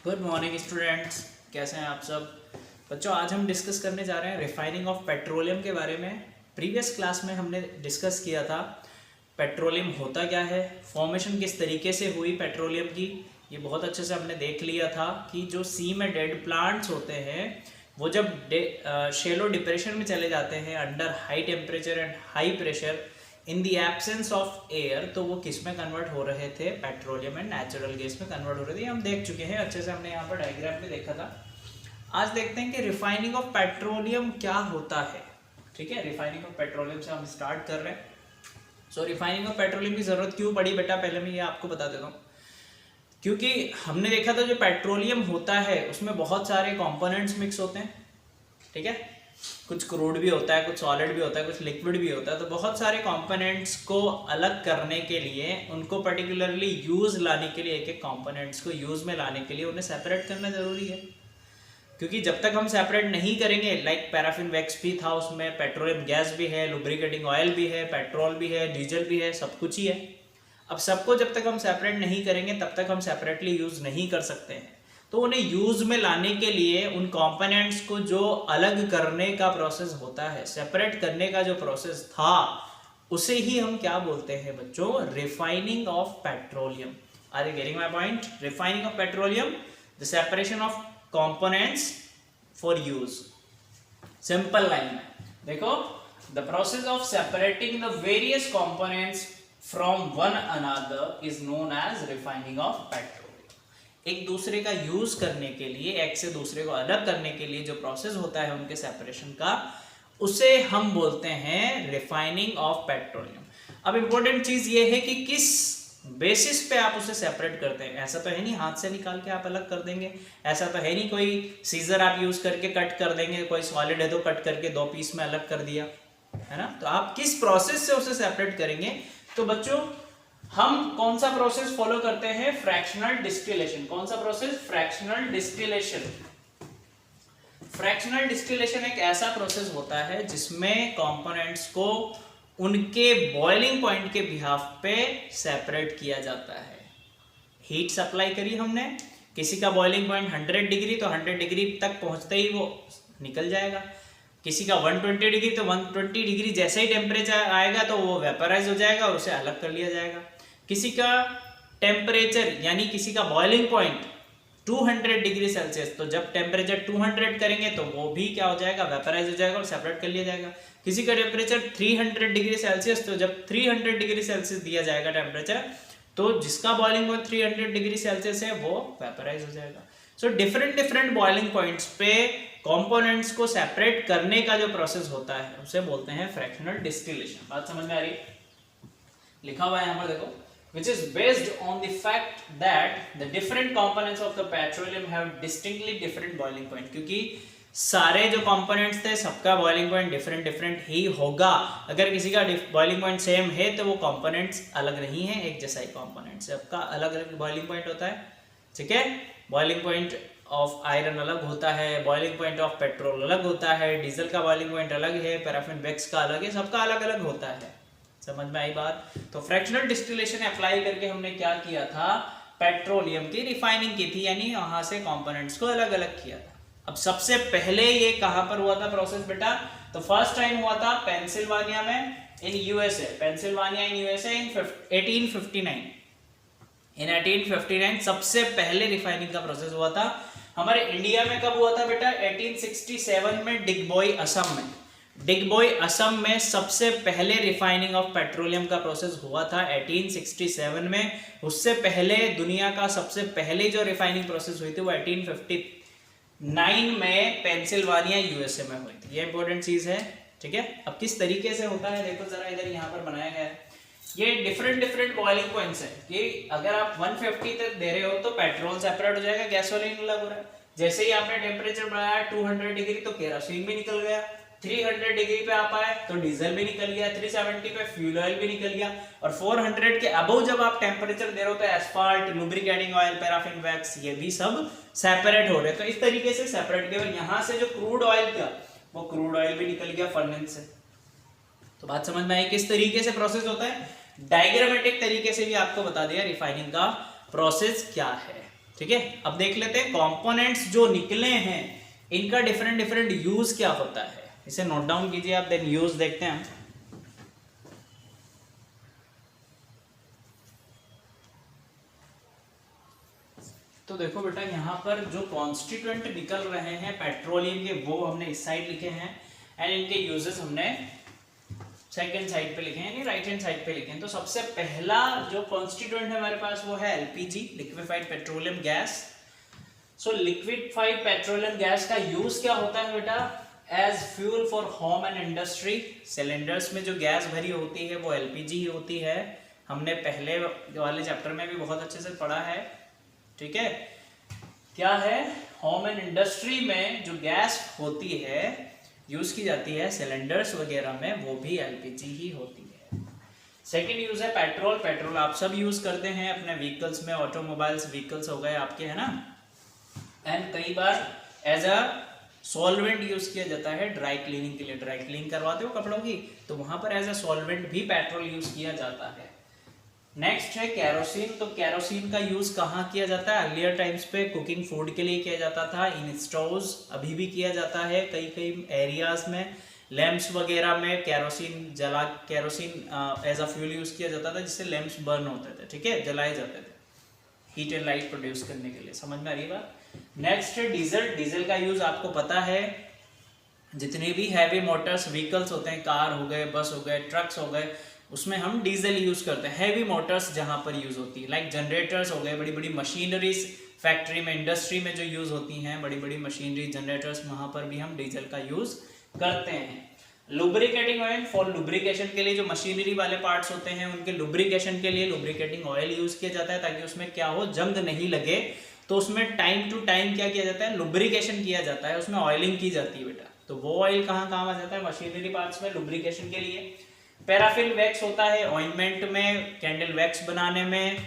Good morning students, कैसे हैं आप सब बच्चों। आज हम डिस्कस करने जा रहे हैं रिफाइनिंग ऑफ पेट्रोलियम के बारे में। प्रीवियस क्लास में हमने डिस्कस किया था पेट्रोलियम होता क्या है, फॉर्मेशन किस तरीके से हुई पेट्रोलियम की। ये बहुत अच्छे से हमने देख लिया था कि जो सी में डेड प्लांट्स होते हैं वो जब शेलो डिप्रेशन में चले जाते हैं under high temperature and high pressure in the absence of air, तो वो किस में कन्वर्ट हो रहे थे, पेट्रोलियम एंड नेचुरल गैस में कन्वर्ट हो रहे थे। हम देख चुके हैं अच्छे से, हमने यहाँ पर डायग्राम पे देखा था। आज देखते हैं कि रिफाइनिंग ऑफ पेट्रोलियम क्या होता है। ठीक है, रिफाइनिंग ऑफ पेट्रोलियम से हम स्टार्ट कर रहे हैं। सो रिफाइनिंग ऑफ पेट्रोलियम की जरूरत क्यों पड़ी बेटा, पहले मैं ये आपको बता देता हूँ। क्योंकि हमने देखा था जो पेट्रोलियम होता है उसमें बहुत सारे कंपोनेंट्स मिक्स होते हैं। ठीक है, कुछ क्रूड भी होता है, कुछ सॉलिड भी होता है, कुछ लिक्विड भी होता है। तो बहुत सारे कंपोनेंट्स को अलग करने के लिए, उनको पर्टिकुलरली यूज लाने के लिए, एक एक कंपोनेंट्स को यूज में लाने के लिए उन्हें सेपरेट करना जरूरी है। क्योंकि जब तक हम सेपरेट नहीं करेंगे, लाइक पैराफिन वैक्स भी था उसमें, पेट्रोलियम गैस भी है, लुब्रिकेटिंग ऑयल भी है, पेट्रोल भी है, डीजल भी है, सब कुछ ही है। अब सबको जब तक हम सेपरेट नहीं करेंगे तब तक हम सेपरेटली यूज नहीं कर सकते हैं। तो उन्हें यूज में लाने के लिए उन कंपोनेंट्स को जो अलग करने का प्रोसेस होता है, सेपरेट करने का जो प्रोसेस था, उसे ही हम क्या बोलते हैं बच्चों, refining of petroleum. Are you getting my point? Refining of petroleum, the separation of components for use. Simple line में देखो, the process of separating the various components from one another is known as refining of petroleum. एक दूसरे का use करने के लिए, एक से दूसरे को अलग करने के लिए जो प्रोसेस होता है उनके सेपरेशन का, उसे हम बोलते हैं रिफाइनिंग ऑफ पेट्रोलियम। अब इंपॉर्टेंट चीज ये है कि किस बेसिस पे आप उसे सेपरेट करते हैं। ऐसा तो है नहीं हाथ से निकाल के आप अलग कर देंगे, ऐसा तो है नहीं कोई सीजर आप यूज करके कट कर देंगे, कोई सॉलिड है तो कट करके दो पीस में अलग कर दिया, है ना। तो आप किस प्रोसेस से उसे सेपरेट करेंगे। तो बच्चों हम कौन सा प्रोसेस फॉलो करते हैं, फ्रैक्शनल डिस्टिलेशन। कौन सा process? Fractional distillation. Fractional distillation एक ऐसा प्रोसेस होता है जिसमें कंपोनेंट्स को उनके बॉइलिंग पॉइंट के बिहाफ पे सेपरेट किया जाता है। हीट सप्लाई करी हमने, किसी का बॉइलिंग पॉइंट 100 डिग्री, तो 100 डिग्री तक पहुंचते ही वो निकल जाएगा। किसी का 120 डिग्री, तो 120 डिग्री जैसे ही टेम्परेचर आएगा तो वो वेपराइज हो जाएगा और उसे अलग कर लिया जाएगा। किसी का टेम्परेचर यानी किसी का बॉइलिंग पॉइंट 200 डिग्री सेल्सियस, तो जब टेम्परेचर 200 करेंगे तो वो भी क्या हो जाएगा, वेपराइज हो जाएगा और सेपरेट कर लिया जाएगा। किसी का टेम्परेचर 300 डिग्री सेल्सियस, तो जब 300 डिग्री सेल्सियस दिया जाएगा टेम्परेचर, तो जिसका बॉइलिंग पॉइंट 300 डिग्री सेल्सियस है वो वेपराइज हो जाएगा। सो डिफरेंट बॉइलिंग पॉइंट्स पे कंपोनेंट्स को सेपरेट करने का जो प्रोसेस होता है उसे बोलते हैं फ्रैक्शनल डिस्टिलेशन। बात समझ में आ रही? लिखा हुआ है यहाँ पर देखो, which is based on the fact that the different components of the petroleum have distinctly different boiling point। क्योंकि सारे जो कंपोनेंट्स थे सबका बॉइलिंग पॉइंट डिफरेंट ही होगा। अगर किसी का बॉइलिंग पॉइंट सेम है तो वो कंपोनेंट्स अलग नहीं है, एक जैसा ही कंपोनेंट, सबका अलग अलग बॉइलिंग पॉइंट होता है। ठीक है, बॉइलिंग पॉइंट ऑफ आयरन अलग होता है, बॉइलिंग पॉइंट ऑफ पेट्रोल अलग होता है, डीजल का बॉइलिंग पॉइंट अलग है, पैराफिन वैक्स का अलग है, सबका अलग अलग होता है। समझ में आई बात? तो फ्रैक्शनल डिस्टिलेशन अप्लाई करके हमने क्या किया था, पेट्रोलियम की रिफाइनिंग की थी, यानी वहां से कंपोनेंट्स को अलग अलग किया था। अब सबसे पहले ये कहां पर हुआ था प्रोसेस बेटा? तो फर्स्ट टाइम हुआ था पेंसिल्वानिया में, in USA. Pennsylvania in USA in 1859। In 1859 सबसे पहले रिफाइनिंग का प्रोसेस हुआ था। हमारे इंडिया में कब हुआ था बेटा? 1867 में डिगबोई असम में। डिगबोई असम में सबसे पहले रिफाइनिंग ऑफ पेट्रोलियम का प्रोसेस हुआ था 1867 में। उससे पहले दुनिया का सबसे पहले जो रिफाइनिंग प्रोसेस हुई थी वो 1859 में पेंसिल्वानिया यूएसए में हुई थी। ये इंपॉर्टेंट चीज है। ठीक है, अब किस तरीके से होता है देखो जरा, इधर यहाँ पर बनाया गया है। ये डिफरेंट बॉइलिंग पॉइंट्स है कि अगर आप 150 तक दे रहे हो तो पेट्रोल सेपरेट हो जाएगा, गैसोलीन अलग हो रहा है। जैसे ही आपने टेम्परेचर बढ़ाया 200 डिग्री तो केरोसिन भी निकल गया, 300 डिग्री पे आप आए तो डीजल भी निकल गया, 370 पे फ्यूल ऑयल भी निकल गया, और 400 के अबव जब आप टेम्परेचर दे रहे हो तो asphalt, lubricating oil, paraffin wax, ये भी सब सेपरेट हो रहे हैं। तो इस तरीके से सेपरेट किया, और यहाँ से जो क्रूड ऑयल था वो क्रूड ऑयल भी निकल गया फर्नेस से। तो बात समझ में आई किस तरीके से प्रोसेस होता है। डायग्रामेटिक तरीके से भी आपको बता दिया रिफाइनिंग का प्रोसेस क्या है। ठीक है, अब देख लेते हैं कंपोनेंट्स जो निकले हैं इनका डिफरेंट डिफरेंट यूज क्या होता है। इसे नोट डाउन कीजिए आप, देन यूज देखते हैं। तो देखो बेटा, यहाँ पर जो कॉन्स्टिट्यूएंट निकल रहे हैं पेट्रोलियम के वो हमने इस साइड लिखे हैं, एंड इनके यूजेस हमने सेकेंड साइड पे लिखे हैं, यानी राइट हैंड साइड पे लिखे हैं। तो सबसे पहला जो कॉन्स्टिट्यूएंट है हमारे पास वो है LPG, liquefied petroleum gas. So liquefied petroleum gas का यूज क्या होता है बेटा? As fuel for home and industry. Cylinders में जो गैस भरी होती है वो एलपीजी ही होती है, हमने पहले वाले चैप्टर में भी बहुत अच्छे से पढ़ा है। ठीक है, क्या है, होम एंड इंडस्ट्री में जो गैस होती है यूज की जाती है सिलेंडर्स वगैरह में, वो भी एलपीजी ही होती है। सेकंड यूज है पेट्रोल। पेट्रोल आप सब यूज करते हैं अपने व्हीकल्स में, ऑटोमोबाइल्स व्हीकल्स हो गए आपके, है ना, एंड कई बार एज अ सॉल्वेंट यूज किया जाता है ड्राई क्लीनिंग के लिए। ड्राई क्लीनिंग करवाते हो कपड़ों की, तो वहां पर एज अ सॉल्वेंट भी पेट्रोल यूज किया जाता है। नेक्स्ट है कैरोसिन। तो कैरोसिन का यूज कहाँ किया जाता है? अर्लियर टाइम्स पे कुकिंग फूड के लिए किया जाता था, इन स्टोव्स अभी भी किया जाता है कई कई एरियाज में। लैंप्स वगैरह में kerosene as a fuel use किया जाता था, जिससे लैंप्स बर्न होते थे, ठीक है, जलाए जाते थे हीट एंड लाइट प्रोड्यूस करने के लिए। समझ में आ रही बात? नेक्स्ट है डीजल। डीजल का यूज आपको पता है, जितने भी हैवी मोटर्स व्हीकल्स होते हैं, कार हो गए, बस हो गए, ट्रक्स हो गए, उसमें हम डीजल यूज करते हैं। हैवी मोटर्स जहां पर यूज होती है, लाइक जनरेटर्स हो गए, बड़ी बड़ी मशीनरीज फैक्ट्री में, इंडस्ट्री में जो यूज होती हैं बड़ी बड़ी मशीनरी जनरेटर्स, वहां पर भी हम डीजल का यूज करते हैं। लुब्रिकेटिंग ऑयल, फॉर लुब्रिकेशन के लिए जो मशीनरी वाले पार्ट्स होते हैं उनके लुब्रिकेशन के लिए लुब्रिकेटिंग ऑयल यूज किया जाता है, ताकि उसमें क्या हो, जंग नहीं लगे। तो उसमें टाइम टू टाइम क्या किया जाता है, लुब्रिकेशन किया जाता है, उसमें ऑयलिंग की जाती है बेटा। तो वो ऑयल कहाँ काम आ जाता है? मशीनरी पार्ट्स में लुब्रिकेशन के लिए। पैराफिन वैक्स होता है ऑइंटमेंट में, कैंडल वैक्स बनाने में,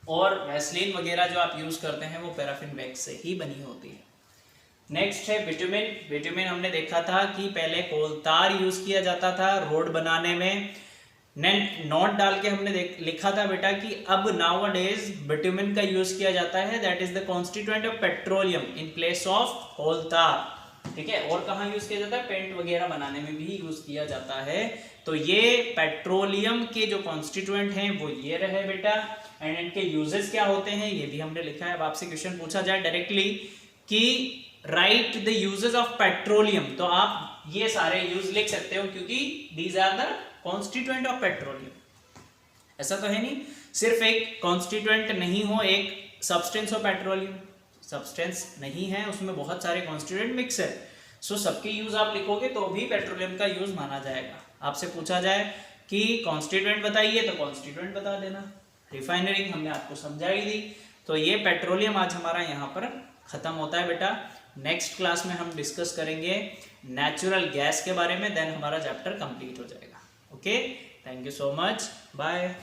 और वैसलीन वगैरह जो आप यूज करते हैं वो पैराफिन वैक्स से ही बनी होती है। नेक्स्ट है बिटुमिन। बिटुमिन हमने देखा था कि पहले कोलतार यूज किया जाता था रोड बनाने में। नोट डाल के हमने लिखा था बेटा कि अब नाउअडेज बिटुमिन का यूज किया जाता है, that is the constituent of petroleum in place of coal tar. ठीक है, और कहाँ यूज किया जाता है? पेंट वगैरह बनाने में भी यूज किया जाता है। तो ये पेट्रोलियम के जो कॉन्स्टिट्यूएंट हैं वो ये रहे बेटा, एंड इनके यूजेस क्या होते हैं ये भी हमने लिखा है। अब आपसे क्वेश्चन पूछा जाए डायरेक्टली कि write the uses of petroleum, तो आप ये सारे यूज लिख सकते हो, क्योंकि these are the constituent of petroleum. ऐसा तो है नहीं सिर्फ एक कॉन्स्टिट्यूएंट नहीं हो, एक सब्सटेंस ऑफ पेट्रोलियम, सब्सटेंस नहीं है, उसमें बहुत सारे कॉन्स्टिट्यूएंट मिक्स है। सो सबके यूज आप लिखोगे तो भी पेट्रोलियम का यूज माना जाएगा। आपसे पूछा जाए कि कॉन्स्टिट्यूएंट बताइए तो कॉन्स्टिट्यूएंट बता देना। रिफाइनरिंग हमने आपको समझाई दी। तो ये पेट्रोलियम आज हमारा यहाँ पर खत्म होता है बेटा। नेक्स्ट क्लास में हम डिस्कस करेंगे नेचुरल गैस के बारे में, देन हमारा चैप्टर कंप्लीट हो जाएगा। Okay, thank you so much, bye.